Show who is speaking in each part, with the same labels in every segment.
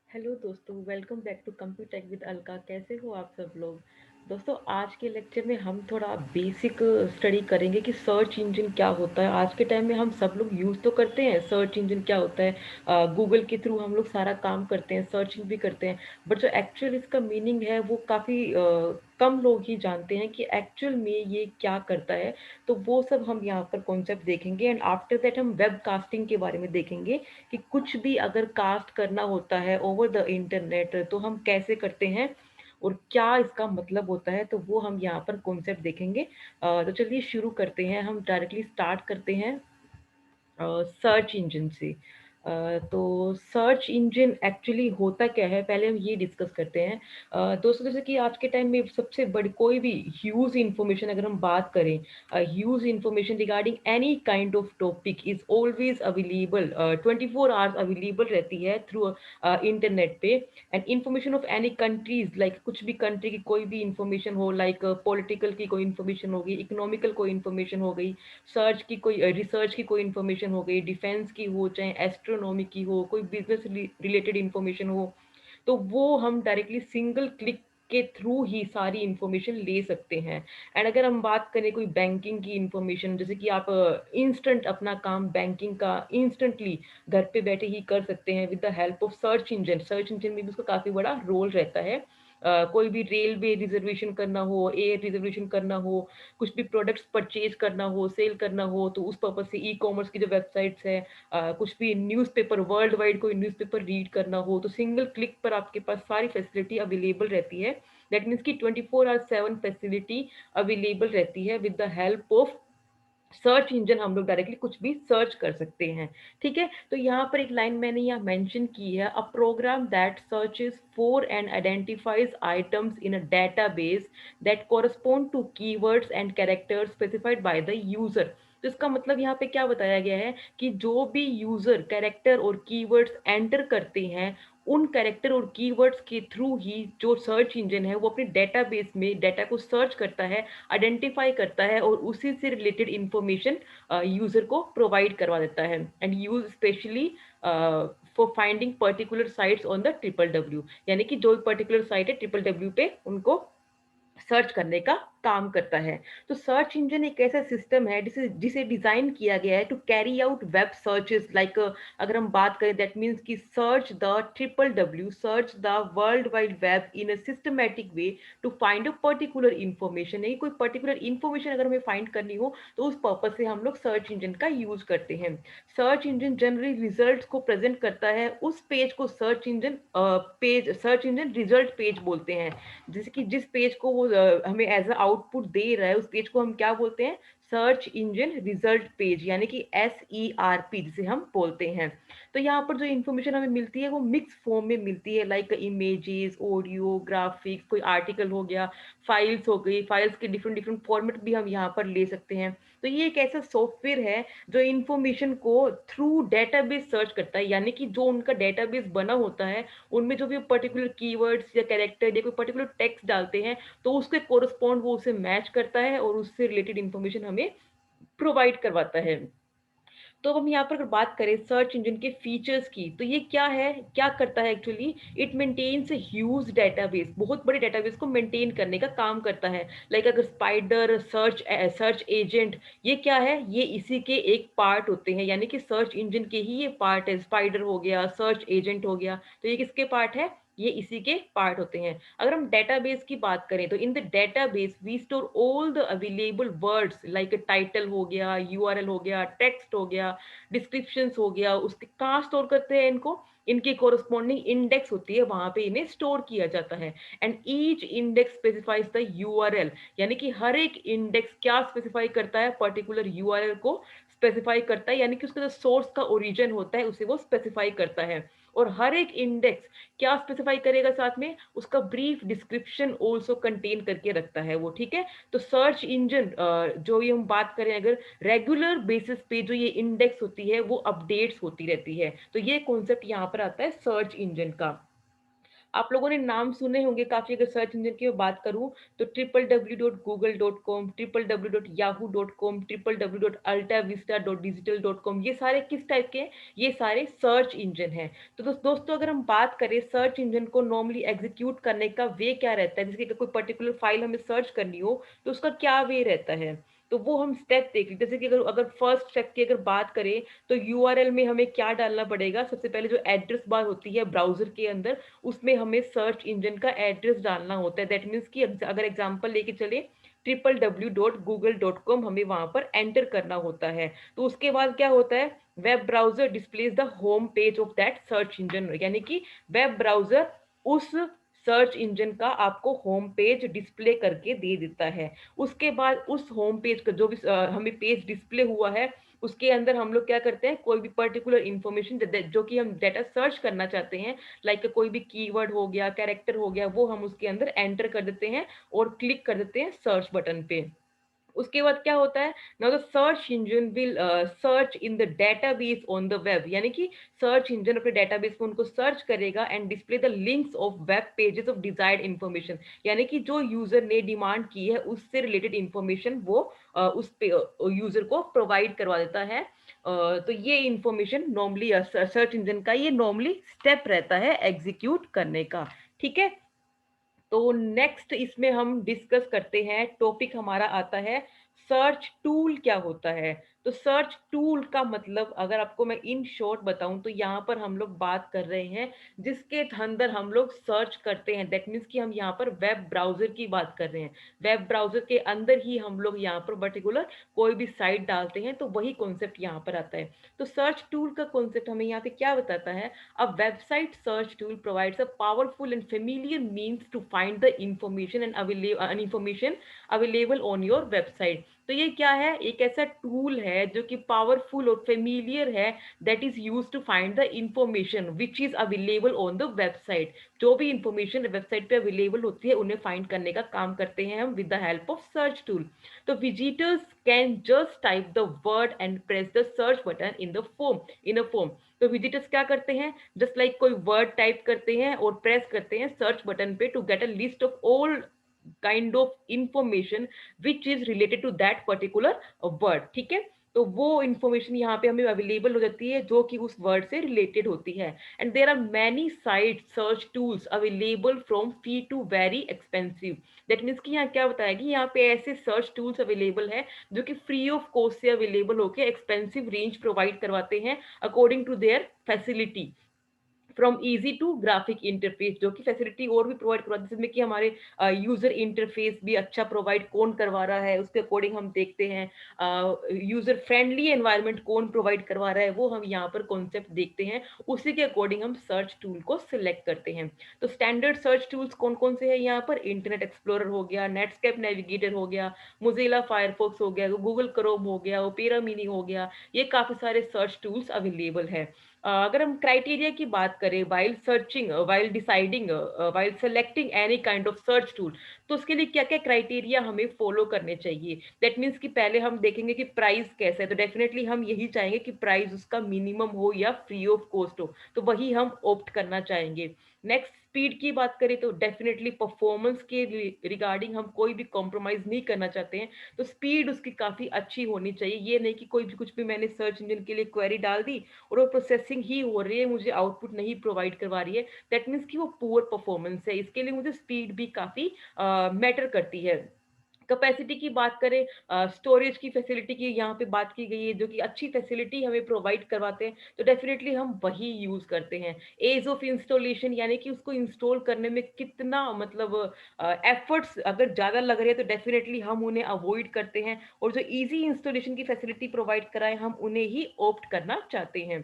Speaker 1: Hello दोस्तों, welcome back to Computech with Alka. कैसे हो आप सब लोग। दोस्तों, आज के लेक्चर में हम थोड़ा बेसिक स्टडी करेंगे कि सर्च इंजन क्या होता है। आज के टाइम में हम सब लोग यूज़ तो करते हैं, सर्च इंजन क्या होता है। गूगल के थ्रू हम लोग सारा काम करते हैं, सर्चिंग भी करते हैं। बट जो एक्चुअल इसका मीनिंग है वो काफ़ी कम लोग ही जानते हैं कि एक्चुअल में ये क्या करता है। तो वो सब हम यहाँ पर कॉन्सेप्ट देखेंगे एंड आफ्टर दैट हम वेब कास्टिंग के बारे में देखेंगे कि कुछ भी अगर कास्ट करना होता है ओवर द इंटरनेट तो हम कैसे करते हैं और क्या इसका मतलब होता है। तो वो हम यहाँ पर कॉन्सेप्ट देखेंगे। तो चलिए शुरू करते हैं, हम डायरेक्टली स्टार्ट करते हैं सर्च इंजन से। तो सर्च इंजन एक्चुअली होता क्या है, पहले हम ये डिस्कस करते हैं। दोस्तों, जैसे कि आज के टाइम में सबसे बड़ी कोई भी ह्यूज इंफॉर्मेशन अगर हम बात करें, huge information regarding any kind of topic is always available, 24 hours available रहती है थ्रू इंटरनेट पे। And information of any countries, like कुछ भी कंट्री की कोई भी इंफॉर्मेशन हो, लाइक पॉलिटिकल की कोई इंफॉर्मेशन हो गई, इकोनॉमिकल कोई इंफॉर्मेशन हो गई, सर्च की कोई रिसर्च की कोई इन्फॉर्मेशन हो गई, डिफेंस की हो चाहे एस्ट्रोनॉमी की हो, कोई बिजनेस रिलेटेड इन्फॉर्मेशन हो, तो वो हम डायरेक्टली सिंगल क्लिक के थ्रू ही सारी इंफॉर्मेशन ले सकते हैं। एंड अगर हम बात करें कोई बैंकिंग की इंफॉर्मेशन, जैसे कि आप इंस्टेंट अपना काम बैंकिंग का इंस्टेंटली घर पे बैठे ही कर सकते हैं with the help of search engine. Search engine में भी उसका काफ़ी बड़ा रोल रहता है। कोई भी रेलवे रिजर्वेशन करना हो, एयर रिजर्वेशन करना हो, कुछ भी प्रोडक्ट्स परचेज करना हो, सेल करना हो, तो उस पर्पज से ई कॉमर्स की जो वेबसाइट्स है, कुछ भी न्यूज़पेपर वर्ल्ड वाइड कोई न्यूज़पेपर रीड करना हो, तो सिंगल क्लिक पर आपके पास सारी फैसिलिटी अवेलेबल रहती है। दैट मीन्स की 24/7 फैसिलिटी अवेलेबल रहती है with the help of search engine. हम लोग डायरेक्टली कुछ भी सर्च कर सकते हैं। ठीक है, तो यहाँ पर एक लाइन मैंने यहाँ मेंशन की है, a program that searches for and identifies items in a database that correspond to keywords and characters specified by the user. तो इसका मतलब यहाँ पे क्या बताया गया है कि जो भी यूजर कैरेक्टर और कीवर्ड्स एंटर करते हैं, उन कैरेक्टर और कीवर्ड्स के थ्रू ही जो सर्च इंजन है वो अपने डेटाबेस में डाटा को सर्च करता है, आइडेंटिफाई करता है और उसी से रिलेटेड इंफॉर्मेशन यूजर को प्रोवाइड करवा देता है। And use specially for finding particular sites on the triple W, यानी कि जो पर्टिकुलर साइट है ट्रिपल डब्ल्यू पे उनको सर्च करने का काम करता है। तो सर्च इंजन एक ऐसा सिस्टम है जिसे जिसे डिजाइन किया गया है to carry out web searches, like अगर हम बात करें दैट मीन्स कि search the triple W, search the world wide web in a systematic way to find a particular information. नहीं, कोई पर्टिकुलर इंफॉर्मेशन अगर हमें फाइंड करनी हो तो उस पर्पज से हम लोग सर्च इंजन का यूज करते हैं। सर्च इंजन जनरली रिजल्ट को प्रेजेंट करता है, उस पेज को सर्च इंजन रिजल्ट पेज बोलते हैं। जैसे कि जिस पेज को वो हमें एज अ आउटपुट दे रहा है उस पेज को हम क्या बोलते हैं, सर्च इंजन रिजल्ट पेज, यानी कि SERP जिसे हम बोलते हैं। तो यहाँ पर जो इन्फॉर्मेशन हमें मिलती है वो मिक्स फॉर्म में मिलती है, लाइक इमेजेस, ऑडियो, ग्राफिक्स, कोई आर्टिकल हो गया, फाइल्स हो गई, फाइल्स के डिफरेंट डिफरेंट फॉर्मेट भी हम यहाँ पर ले सकते हैं। तो ये एक ऐसा सॉफ्टवेयर है जो इन्फॉर्मेशन को थ्रू डेटाबेस सर्च करता है, यानी कि जो उनका डेटाबेस बना होता है उनमें जो भी पर्टिकुलर कीवर्ड्स या कैरेक्टर या कोई पर्टिकुलर टेक्स्ट डालते हैं तो उसके कोरस्पॉन्ड वो उसे मैच करता है और उससे रिलेटेड इन्फॉर्मेशन हमें प्रोवाइड करवाता है। तो अब हम यहाँ पर अगर बात करें सर्च इंजन के फीचर्स की, तो ये क्या है, क्या करता है actually, it maintains huge database, बहुत बड़े डेटाबेस को मेंटेन करने का काम करता है। लाइक अगर स्पाइडर, सर्च एजेंट, ये क्या है, ये इसी के एक पार्ट होते हैं, यानी कि सर्च इंजन के ही ये पार्ट है। स्पाइडर हो गया, सर्च एजेंट हो गया, तो ये किसके पार्ट है, ये इसी के पार्ट होते हैं। अगर हम डेटाबेस की बात करें तो in the database we store all the available words, like title हो गया, URL हो गया, टेक्स्ट हो गया, डिस्क्रिप्शंस हो गया, उसके कहाँ स्टोर करते हैं इनको, इनके कोरस्पॉन्डिंग इंडेक्स होती है वहां पे इन्हें स्टोर किया जाता है। And each index specifies the URL, यानी कि हर एक इंडेक्स क्या स्पेसिफाई करता है, पर्टिकुलर URL को स्पेसिफाई करता है, यानी कि उसका जो सोर्स का ओरिजिन होता है उसे वो स्पेसिफाई करता है। और हर एक इंडेक्स क्या स्पेसिफाई करेगा, साथ में उसका ब्रीफ डिस्क्रिप्शन ऑल्सो कंटेन करके रखता है वो। ठीक है, तो सर्च इंजन जो ये हम बात करें अगर, रेगुलर बेसिस पे जो ये इंडेक्स होती है वो अपडेट्स होती रहती है। तो ये कॉन्सेप्ट यहाँ पर आता है सर्च इंजन का। आप लोगों ने नाम सुने होंगे काफ़ी, अगर सर्च इंजन की मैं बात करूँ तो www.google.com, www.yahoo.com, www.altavista.digital.com, ये सारे किस टाइप के हैं? ये सारे सर्च इंजन हैं। तो दोस्तों अगर हम बात करें सर्च इंजन को नॉर्मली एग्जीक्यूट करने का वे क्या रहता है, जैसे कि कोई पर्टिकुलर फाइल हमें सर्च करनी हो तो उसका क्या वे रहता है, तो वो हम स्टेप देख लें। जैसे कि अगर अगर फर्स्ट स्टेप की अगर बात करें तो यूआरएल में हमें क्या डालना पड़ेगा, सबसे पहले जो एड्रेस बार होती है ब्राउजर के अंदर, उसमें हमें सर्च इंजन का एड्रेस डालना होता है। दैट मीन्स कि अगर एग्जांपल लेके चले www.google.com हमें वहां पर एंटर करना होता है। तो उसके बाद क्या होता है, web browser displays the home page of that search engine, यानी कि वेब ब्राउजर उस सर्च इंजन का आपको होम पेज डिस्प्ले करके दे देता है। उसके बाद उस होम पेज का जो भी हमें पेज डिस्प्ले हुआ है उसके अंदर हम लोग क्या करते हैं, कोई भी पर्टिकुलर इंफॉर्मेशन जो कि हम डाटा सर्च करना चाहते हैं, लाइक कोई भी कीवर्ड हो गया, कैरेक्टर हो गया, वो हम उसके अंदर एंटर कर देते हैं और क्लिक कर देते हैं सर्च बटन पे। उसके बाद क्या होता है, now the search engine will search in the database on the web, यानी कि सर्च इंजन अपने डेटाबेस में उनको सर्च करेगा and display the links of web pages of desired information, यानी कि जो यूजर ने डिमांड की है उससे रिलेटेड इंफॉर्मेशन वो उस पे यूजर को प्रोवाइड करवा देता है। तो ये इंफॉर्मेशन नॉर्मली सर्च इंजन का ये नॉर्मली स्टेप रहता है एग्जीक्यूट करने का। ठीक है, तो नेक्स्ट इसमें हम डिस्कस करते हैं, टॉपिक हमारा आता है सर्च टूल क्या होता है। तो सर्च टूल का मतलब अगर आपको मैं इन शॉर्ट बताऊं तो यहाँ पर हम लोग बात कर रहे हैं जिसके अंदर हम लोग सर्च करते हैं। दैट मीन्स कि हम यहाँ पर वेब ब्राउजर की बात कर रहे हैं। वेब ब्राउजर के अंदर ही हम लोग यहाँ पर पर्टिकुलर कोई भी साइट डालते हैं, तो वही कॉन्सेप्ट यहाँ पर आता है। तो सर्च टूल का कॉन्सेप्ट हमें यहाँ पे क्या बताता है, a website search tool provides a powerful and familiar means to find the information and information available on your website। तो ये क्या है, एक ऐसा टूल है जो कि पावरफुल और फेमिलियर है, that is use to find the information which is available on the website. जो भी इंफॉर्मेशन वेबसाइट पे अवेलेबल होती है उन्हें फाइंड करने का काम करते हैं हम with the help of search tool. तो visitors can just type the word and press the search button in a form. तो विजिटर्स क्या करते हैं, जस्ट लाइक कोई वर्ड टाइप करते हैं और प्रेस करते हैं सर्च बटन पे to get a list of all kind of information which is related to that particular word. ठीक है, तो वो इंफॉर्मेशन यहाँ पे हमें अवेलेबल हो जाती है जो कि उस वर्ड से रिलेटेड होती है। And there are many site search tools available from free to very expensive. That means कि यहाँ क्या बताया कि यहाँ पे ऐसे सर्च टूल्स अवेलेबल है जो कि फ्री ऑफ कॉस्ट से अवेलेबल होकर एक्सपेंसिव रेंज प्रोवाइड करवाते हैं according to their facility, from easy to graphic interface, जो कि फैसिलिटी और भी प्रोवाइड करवाते हैं, जिसमें कि हमारे यूजर इंटरफेस भी अच्छा प्रोवाइड कौन करवा रहा है उसके अकॉर्डिंग हम देखते हैं, यूजर फ्रेंडली एनवायरनमेंट कौन प्रोवाइड करवा रहा है वो हम यहाँ पर कॉन्सेप्ट देखते हैं, उसी के अकॉर्डिंग हम सर्च टूल को सिलेक्ट करते हैं। तो स्टैंडर्ड सर्च टूल्स कौन कौन से हैं यहाँ पर, इंटरनेट एक्सप्लोरर हो गया, नेटस्केप नेविगेटर हो गया, मोजिला फायरफॉक्स हो गया, गूगल क्रोम हो गया, ओपेरा मिनी हो गया, ये काफी सारे सर्च टूल्स अवेलेबल है। अगर हम क्राइटेरिया की बात करें while searching, while deciding, while selecting any kind of search tool, तो उसके लिए क्या क्या क्राइटेरिया हमें फॉलो करने चाहिए। दैट मीन्स कि पहले हम देखेंगे कि प्राइस कैसा है, तो डेफिनेटली हम यही चाहेंगे कि प्राइस उसका मिनिमम हो या फ्री ऑफ कॉस्ट हो, तो वही हम ऑप्ट करना चाहेंगे। नेक्स्ट स्पीड की बात करें तो डेफिनेटली परफॉर्मेंस के रिगार्डिंग हम कोई भी कॉम्प्रोमाइज नहीं करना चाहते हैं, तो स्पीड उसकी काफी अच्छी होनी चाहिए। ये नहीं कि कोई भी कुछ भी मैंने सर्च इंजन के लिए क्वेरी डाल दी और वो प्रोसेसिंग ही हो रही है, मुझे आउटपुट नहीं प्रोवाइड करवा रही है, दैट मीन्स कि वो पुअर परफॉर्मेंस है। इसके लिए मुझे स्पीड भी काफी मैटर करती है। कैपेसिटी की बात करें, स्टोरेज की फैसिलिटी की यहाँ पे बात की गई है, जो कि अच्छी फैसिलिटी हमें प्रोवाइड करवाते हैं, तो डेफिनेटली हम वही यूज करते हैं। एज ऑफ इंस्टॉलेशन, यानी कि उसको इंस्टॉल करने में कितना मतलब एफर्ट्स अगर ज़्यादा लग रहे हैं तो डेफिनेटली हम उन्हें अवॉइड करते हैं, और जो इजी इंस्टॉलेशन की फैसिलिटी प्रोवाइड कराए हम उन्हें ही ऑप्ट करना चाहते हैं।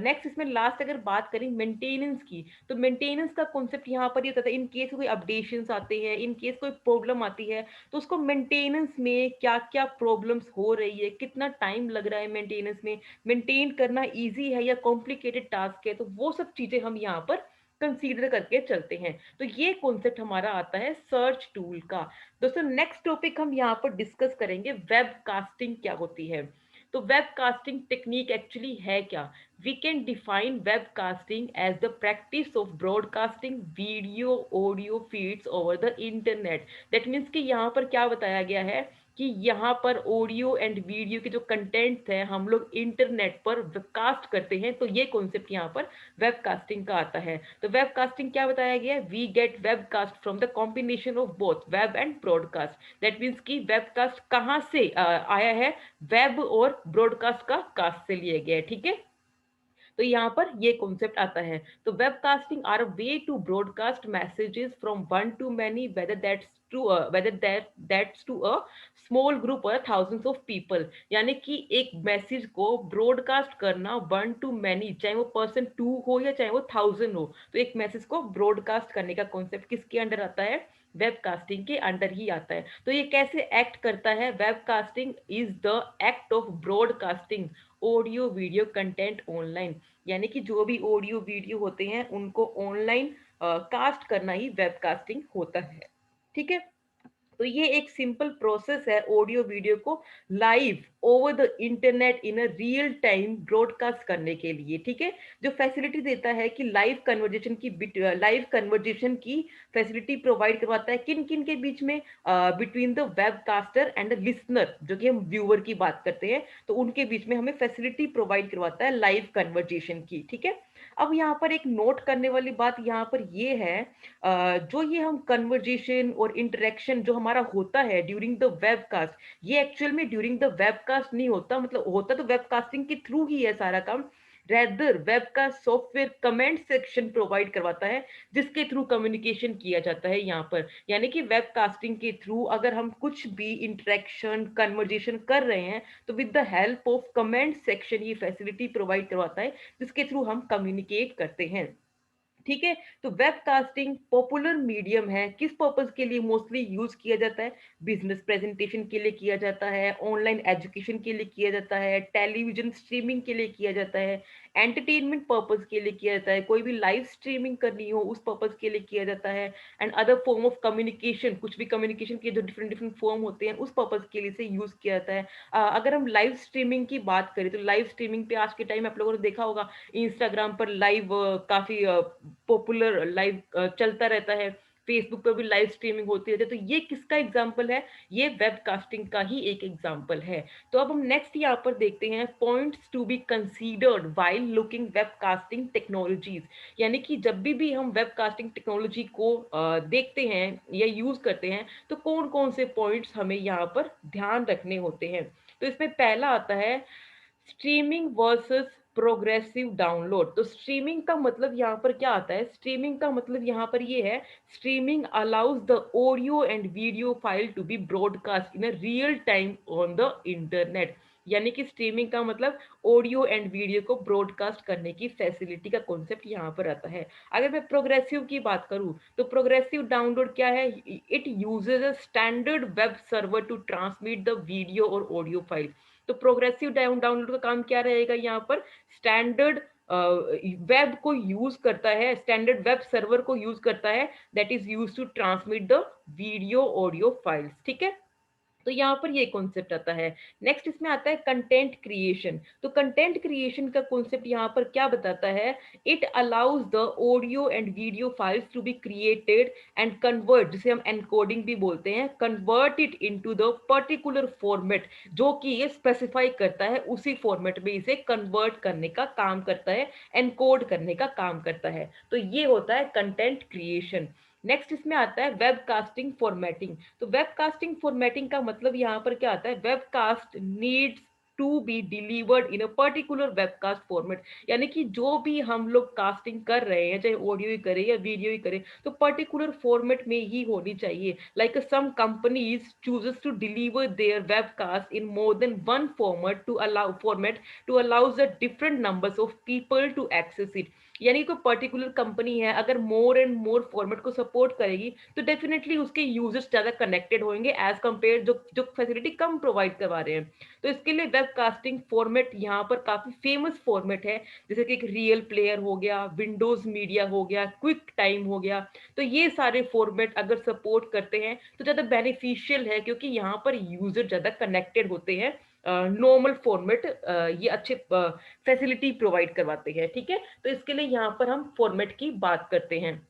Speaker 1: नेक्स्ट इसमें लास्ट अगर बात करें मेंटेनेंस की, तो मेंटेनेंस का कॉन्सेप्ट यहाँ पर ये होता है इन केस कोई अपडेशंस आते हैं, इन केस कोई प्रॉब्लम आती है, तो उसको मेंटेनेंस में क्या क्या प्रॉब्लम्स हो रही है, कितना टाइम लग रहा है मेंटेनेंस में, मेंटेन करना इजी है या कॉम्प्लिकेटेड टास्क है, तो वो सब चीजें हम यहाँ पर कंसीडर करके चलते हैं। तो ये कॉन्सेप्ट हमारा आता है सर्च टूल का। दोस्तों नेक्स्ट टॉपिक हम यहाँ पर डिस्कस करेंगे वेब कास्टिंग क्या होती है। तो वेबकास्टिंग टेक्निक एक्चुअली है क्या? We can define webcasting as the practice of broadcasting video audio feeds over the internet. That means कि यहाँ पर क्या बताया गया है कि यहाँ पर ऑडियो एंड वीडियो के जो कंटेंट है हम लोग इंटरनेट पर वेबकास्ट करते हैं, तो ये कॉन्सेप्ट यहाँ पर वेबकास्टिंग का आता है। तो वेबकास्टिंग क्या बताया गया है? We get webcast from the combination of both web and broadcast. That means कि वेबकास्ट कहाँ से आया है? वेब और ब्रॉडकास्ट का कास्ट से लिया गया है, ठीक है। तो यहाँ पर ये कॉन्सेप्ट आता है। तो webcasting are a way to broadcast messages from one to many, whether that's to a small group और थाउजेंड्स ऑफ पीपल। यानी कि एक मैसेज को ब्रॉडकास्ट करना वन टू मैनी, चाहे वो पर्सन टू हो या चाहे वो थाउजेंड हो, तो एक मैसेज को ब्रॉडकास्ट करने का कॉन्सेप्ट किसके अंडर आता है? वेबकास्टिंग के अंडर ही आता है। तो ये कैसे एक्ट करता है? Webcasting is the act of broadcasting audio video content online. यानी कि जो भी ऑडियो वीडियो होते हैं उनको ऑनलाइन कास्ट करना ही वेबकास्टिंग होता है, ठीक है। तो ये एक सिंपल प्रोसेस है ऑडियो वीडियो को live over the internet in a real time broadcast करने के लिए, ठीक है। जो फैसिलिटी देता है कि लाइव कन्वर्जेशन की फैसिलिटी प्रोवाइड करवाता है किन किन के बीच में? Between the webcaster and the listener, जो कि हम व्यूअर की बात करते हैं, तो उनके बीच में हमें फैसिलिटी प्रोवाइड करवाता है लाइव कन्वर्जेशन की, ठीक है। अब यहाँ पर एक नोट करने वाली बात यहाँ पर ये है, जो ये हम कन्वर्जेशन और इंटरेक्शन जो हमारा होता है ड्यूरिंग द वेबकास्ट, ये एक्चुअल में ड्यूरिंग द वेबकास्ट नहीं होता, मतलब होता तो वेबकास्टिंग के थ्रू ही है सारा काम। Rather webcast software comment section provide करवाता है जिसके थ्रू कम्युनिकेशन किया जाता है यहाँ पर। यानी कि वेबकास्टिंग के थ्रू अगर हम कुछ भी इंटरेक्शन कन्वर्जेशन कर रहे हैं तो with the help of comment section ये फैसिलिटी प्रोवाइड करवाता है जिसके थ्रू हम कम्युनिकेट करते हैं, ठीक है। तो वेबकास्टिंग पॉपुलर मीडियम है, किस पर्पस के लिए मोस्टली यूज किया जाता है? बिजनेस प्रेजेंटेशन के लिए किया जाता है, ऑनलाइन एजुकेशन के लिए किया जाता है, टेलीविजन स्ट्रीमिंग के लिए किया जाता है, एंटरटेनमेंट पर्पस के लिए किया जाता है, कोई भी लाइव स्ट्रीमिंग करनी हो उस पर्पस के लिए किया जाता है, and other form of communication, कुछ भी कम्युनिकेशन के जो डिफरेंट डिफरेंट फॉर्म होते हैं उस पर्पस के लिए से यूज किया जाता है। अगर हम लाइव स्ट्रीमिंग की बात करें तो लाइव स्ट्रीमिंग पे आज के टाइम आप लोगों ने देखा होगा इंस्टाग्राम पर लाइव काफी पॉपुलर लाइव चलता रहता है, फेसबुक पर भी लाइव स्ट्रीमिंग होती रहती है। तो ये किसका एग्जाम्पल है? ये वेबकास्टिंग का ही एक एग्जाम्पल है। तो अब हम नेक्स्ट यहाँ पर देखते हैं points to be considered while looking webcasting technologies. यानी कि जब भी हम वेबकास्टिंग टेक्नोलॉजी को देखते हैं या यूज करते हैं तो कौन कौन से पॉइंट्स हमें यहाँ पर ध्यान रखने होते हैं। तो इसमें पहला आता है स्ट्रीमिंग वर्सेस प्रोग्रेसिव डाउनलोड। तो स्ट्रीमिंग का मतलब यहाँ पर क्या आता है? स्ट्रीमिंग का मतलब यहाँ पर ये है, streaming allows the audio and video file to be broadcast in a real time on the internet. यानी कि स्ट्रीमिंग का मतलब ऑडियो एंड वीडियो को ब्रॉडकास्ट करने की फैसिलिटी का कॉन्सेप्ट यहाँ पर आता है। अगर मैं प्रोग्रेसिव की बात करूँ तो प्रोग्रेसिव डाउनलोड क्या है? It uses a standard web server to transmit the video और ऑडियो फाइल। तो प्रोग्रेसिव डाउनलोड का काम क्या रहेगा यहाँ पर? स्टैंडर्ड वेब को यूज करता है, स्टैंडर्ड वेब सर्वर को यूज करता है, that is use to transmit the video audio files, ठीक है। तो यहाँ पर ये कॉन्सेप्ट आता है। नेक्स्ट इसमें आता है कंटेंट क्रिएशन। तो कंटेंट क्रिएशन का कॉन्सेप्ट यहाँ पर क्या बताता है? It allows the audio and video files to be created and convert, जिसे हम एनकोडिंग भी बोलते हैं, convert it into the particular format, जो कि ये स्पेसिफाई करता है उसी फॉर्मेट में इसे कन्वर्ट करने का काम करता है, एनकोड करने का काम करता है। तो ये होता है कंटेंट क्रिएशन। नेक्स्ट इसमें आता है वेबकास्टिंग फॉर्मेटिंग। तो वेबकास्टिंग फॉर्मेटिंग का मतलब यहाँ पर क्या आता है? Webcast needs to be delivered in a particular webcast format. यानी कि जो भी हम लोग कास्टिंग कर रहे हैं, चाहे ऑडियो ही करें या वीडियो ही करें, तो पर्टिकुलर फॉर्मेट में ही होनी चाहिए। Like some companies chooses to deliver their webcast in more than one format to allows the different numbers of people to access it. यानी कोई पर्टिकुलर कंपनी है अगर मोर एंड मोर फॉर्मेट को support करेगी तो डेफिनेटली उसके users ज्यादा connected होंगे एज कंपेयर जो जो फैसिलिटी कम प्रोवाइड करवा रहे हैं। तो इसके लिए वेबकास्टिंग फॉर्मेट यहाँ पर काफी फेमस फॉर्मेट है, जैसे कि एक रियल प्लेयर हो गया, विंडोज मीडिया हो गया, क्विक टाइम हो गया। तो ये सारे फॉर्मेट अगर सपोर्ट करते हैं तो ज्यादा बेनिफिशियल है क्योंकि यहाँ पर यूजर ज्यादा कनेक्टेड होते हैं नॉर्मल फॉर्मेट ये अच्छे फैसिलिटी प्रोवाइड करवाते हैं, ठीक है। तो इसके लिए यहाँ पर हम फॉर्मेट की बात करते हैं।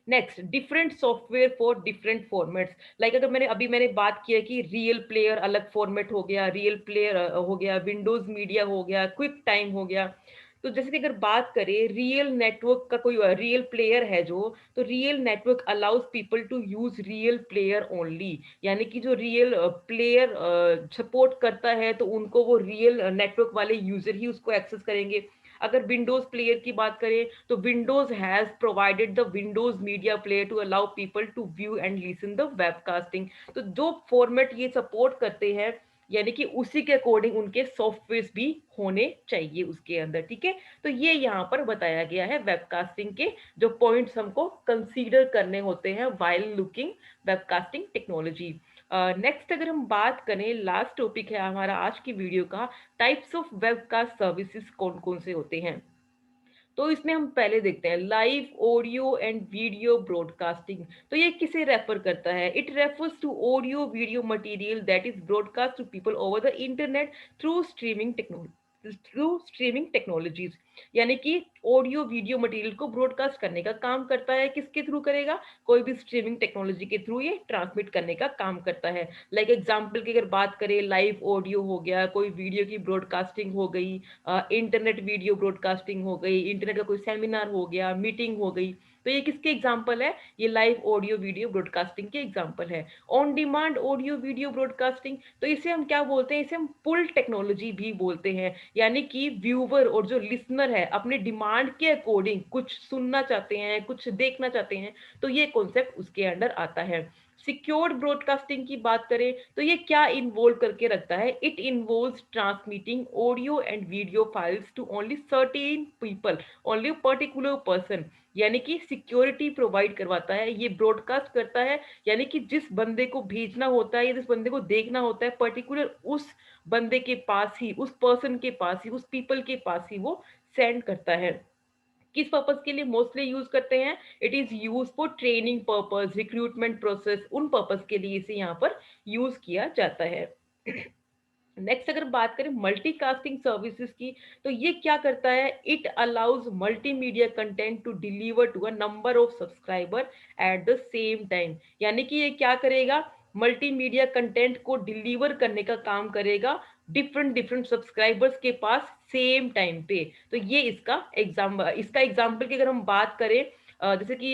Speaker 1: Next, different software for different formats. Like अगर मैंने बात किया कि रियल प्लेयर अलग फॉर्मेट हो गया, रियल प्लेयर हो गया, विंडोज मीडिया हो गया, क्विक टाइम हो गया। तो जैसे कि अगर बात करें रियल नेटवर्क का, कोई रियल प्लेयर है जो, तो real network allows people to use real player only. यानी कि जो रियल प्लेयर सपोर्ट करता है तो उनको वो रियल नेटवर्क वाले यूजर ही उसको एक्सेस करेंगे। अगर विंडोज प्लेयर की बात करें तो Windows has provided the Windows media player to allow people to view and listen the webcasting. तो जो फॉर्मेट ये सपोर्ट करते हैं यानी कि उसी के अकॉर्डिंग उनके सॉफ्टवेयर भी होने चाहिए उसके अंदर, ठीक है। तो ये यहाँ पर बताया गया है वेबकास्टिंग के जो पॉइंट्स हमको कंसीडर करने होते हैं while looking webcasting technology. Next अगर हम बात करें, लास्ट टॉपिक है हमारा आज की वीडियो का, टाइप्स ऑफ वेबकास्ट सर्विसेज कौन कौन से होते हैं। तो इसमें हम पहले देखते हैं live audio and video broadcasting. तो ये किसे रेफर करता है? It refers to audio video material that is broadcast to people over the internet through streaming technologies. यानी कि ऑडियो वीडियो मटेरियल को ब्रॉडकास्ट करने का काम करता है, किसके थ्रू करेगा? कोई भी स्ट्रीमिंग टेक्नोलॉजी के थ्रू ये ट्रांसमिट करने का काम करता है। लाइक एग्जांपल की अगर बात करें, लाइव ऑडियो हो गया, कोई वीडियो की ब्रॉडकास्टिंग हो गई, इंटरनेट वीडियो ब्रॉडकास्टिंग हो गई, इंटरनेट का कोई सेमिनार हो गया, मीटिंग हो गई। तो ये किसके एग्जाम्पल है? ये लाइव ऑडियो वीडियो ब्रॉडकास्टिंग के एग्जाम्पल है। On demand audio video broadcasting, तो इसे हम क्या बोलते हैं? इसे हम पुल टेक्नोलॉजी भी बोलते हैं। यानी कि व्यूवर और जो लिसनर है अपने डिमांड के अकॉर्डिंग कुछ सुनना चाहते हैं, कुछ देखना चाहते हैं, तो ये कॉन्सेप्ट उसके अंडर आता है। सिक्योर्ड ब्रॉडकास्टिंग की बात करें तो ये क्या इन्वॉल्व करके रखता है? It involves transmitting audio and video files to only certain people, only particular person. यानी कि सिक्योरिटी प्रोवाइड करवाता है, ये ब्रॉडकास्ट करता है। यानी कि जिस बंदे को भेजना होता है या जिस बंदे को देखना होता है, पर्टिकुलर उस बंदे के पास ही, उस पर्सन के पास ही, उस पीपल के पास ही वो सेंड करता है। किस पर्पज के लिए मोस्टली यूज करते हैं? It is use for training purpose, recruitment process, उन पर्पज के लिए इसे यहाँ पर यूज किया जाता है। नेक्स्ट अगर बात करें मल्टीकास्टिंग सर्विसेज की, तो ये क्या करता है? It allows multimedia content to deliver to a number of subscriber at the same time. यानी कि ये क्या करेगा? मल्टीमीडिया कंटेंट को डिलीवर करने का काम करेगा डिफरेंट डिफरेंट सब्सक्राइबर्स के पास सेम टाइम पे। तो ये इसका एग्जाम्पल की अगर हम बात करें, जैसे कि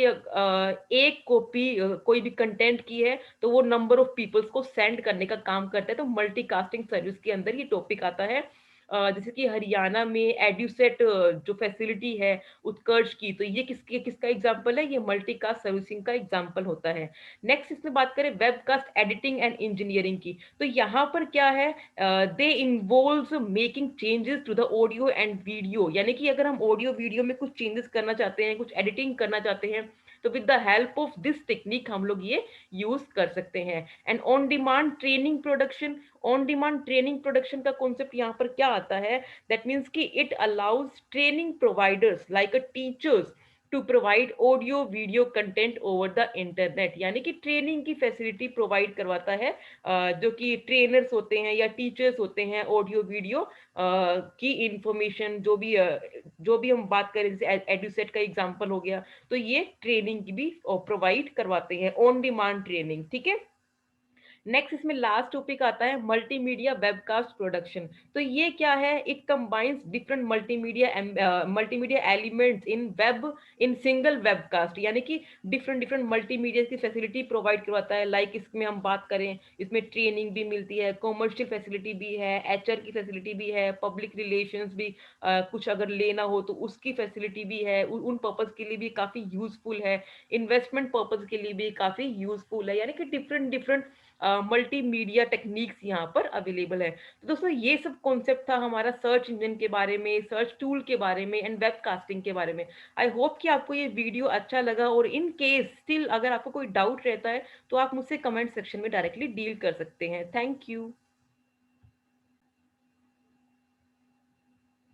Speaker 1: एक कॉपी कोई भी कंटेंट की है तो वो नंबर ऑफ पीपल्स को सेंड करने का काम करता है। तो मल्टीकास्टिंग सर्विस के अंदर ये टॉपिक आता है। जैसे कि हरियाणा में एड्यूसेट जो फैसिलिटी है उत्कर्ष की, तो ये किसका एग्जांपल है? ये मल्टीकास्ट सर्विसिंग का एग्जांपल होता है। नेक्स्ट इसमें बात करें वेबकास्ट एडिटिंग एंड इंजीनियरिंग की, तो यहाँ पर क्या है? They involves making changes to the audio and video. यानी कि अगर हम ऑडियो वीडियो में कुछ चेंजेस करना चाहते हैं, कुछ एडिटिंग करना चाहते हैं, तो with the help of this technique हम लोग ये यूज कर सकते हैं। And on demand training production, on demand training production का कॉन्सेप्ट यहाँ पर क्या आता है? दैट मीन्स कि it allows training providers like a teachers to provide audio video content over the internet. यानी कि ट्रेनिंग की फैसिलिटी प्रोवाइड करवाता है, जो कि ट्रेनर्स होते हैं या टीचर्स होते हैं, ऑडियो वीडियो की इंफॉर्मेशन जो भी हम बात करें, जैसे एडुसेट का एग्जांपल हो गया, तो ये ट्रेनिंग भी प्रोवाइड करवाते हैं, ऑन डिमांड ट्रेनिंग, ठीक है। नेक्स्ट इसमें लास्ट टॉपिक आता है मल्टीमीडिया वेबकास्ट प्रोडक्शन। तो ये क्या है? It combines different multimedia elements in single webcast. यानी कि डिफरेंट डिफरेंट मल्टीमीडिया की फैसिलिटी प्रोवाइड करवाता है। लाइक इसमें हम बात करें, इसमें ट्रेनिंग भी मिलती है, कॉमर्शियल फैसिलिटी भी है, एचआर की फैसिलिटी भी है, पब्लिक रिलेशंस भी, कुछ अगर लेना हो तो उसकी फैसिलिटी भी है, उन पर्पज के लिए भी काफी यूजफुल है, इन्वेस्टमेंट पर्पज के लिए भी काफी यूजफुल है। यानी कि डिफरेंट डिफरेंट मल्टीमीडिया टेक्निक्स यहाँ पर अवेलेबल है। तो दोस्तों ये सब कॉन्सेप्ट था हमारा सर्च इंजन के बारे में, सर्च टूल के बारे में एंड वेब कास्टिंग के बारे में। आई होप कि आपको ये वीडियो अच्छा लगा, और इन केस स्टिल अगर आपको कोई डाउट रहता है तो आप मुझसे कमेंट सेक्शन में डायरेक्टली डील कर सकते हैं। Thank you.